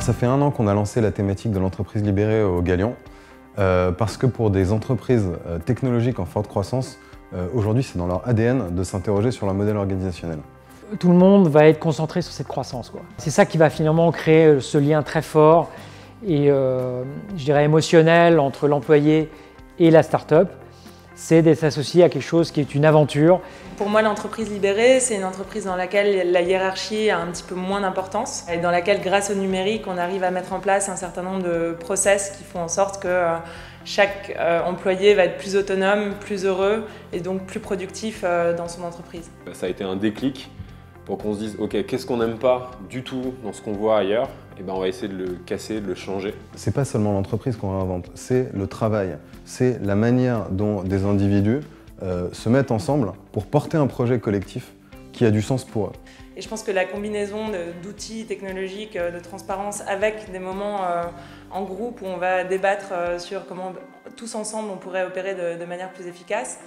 Ça fait 1 an qu'on a lancé la thématique de l'entreprise libérée au Galion, parce que pour des entreprises technologiques en forte croissance, aujourd'hui c'est dans leur ADN de s'interroger sur leur modèle organisationnel. Tout le monde va être concentré sur cette croissance. C'est ça qui va finalement créer ce lien très fort et je dirais émotionnel entre l'employé et la start-up. C'est d'être associé à quelque chose qui est une aventure. Pour moi, l'entreprise libérée, c'est une entreprise dans laquelle la hiérarchie a un petit peu moins d'importance et dans laquelle, grâce au numérique, on arrive à mettre en place un certain nombre de process qui font en sorte que chaque employé va être plus autonome, plus heureux et donc plus productif dans son entreprise. Ça a été un déclic pour qu'on se dise « Ok, qu'est-ce qu'on n'aime pas du tout dans ce qu'on voit ailleurs ?» Et ben on va essayer de le casser, de le changer. C'est pas seulement l'entreprise qu'on réinvente, c'est le travail. C'est la manière dont des individus se mettent ensemble pour porter un projet collectif qui a du sens pour eux. Et je pense que la combinaison d'outils technologiques, de transparence, avec des moments en groupe où on va débattre sur comment tous ensemble on pourrait opérer de manière plus efficace,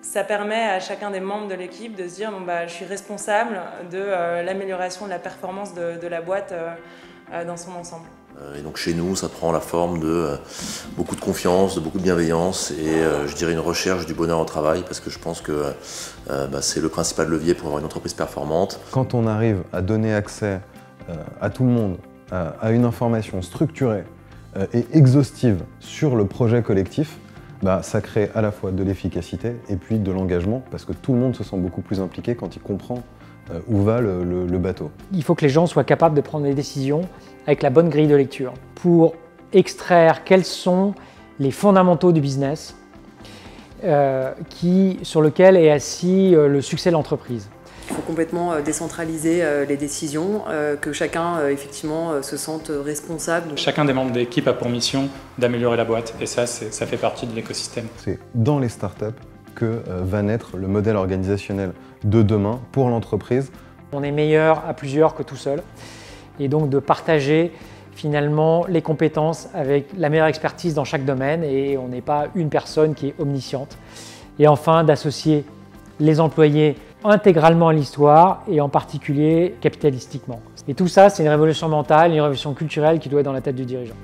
ça permet à chacun des membres de l'équipe de se dire bon, je suis responsable de l'amélioration de la performance de la boîte dans son ensemble. Et donc chez nous, ça prend la forme de beaucoup de confiance, de beaucoup de bienveillance et je dirais une recherche du bonheur au travail parce que je pense que c'est le principal levier pour avoir une entreprise performante. Quand on arrive à donner accès à tout le monde à une information structurée et exhaustive sur le projet collectif, ça crée à la fois de l'efficacité et puis de l'engagement parce que tout le monde se sent beaucoup plus impliqué quand il comprend où va le bateau. Il faut que les gens soient capables de prendre des décisions avec la bonne grille de lecture pour extraire quels sont les fondamentaux du business sur lequel est assis le succès de l'entreprise. Il faut complètement décentraliser les décisions, que chacun effectivement se sente responsable. Chacun des membres de l'équipe a pour mission d'améliorer la boîte et ça fait partie de l'écosystème. C'est dans les startups que va naître le modèle organisationnel de demain pour l'entreprise. On est meilleur à plusieurs que tout seul et donc de partager finalement les compétences avec la meilleure expertise dans chaque domaine et on n'est pas une personne qui est omnisciente. Et enfin d'associer les employés intégralement à l'histoire et en particulier capitalistiquement. Et tout ça, c'est une révolution mentale, une révolution culturelle qui doit être dans la tête du dirigeant.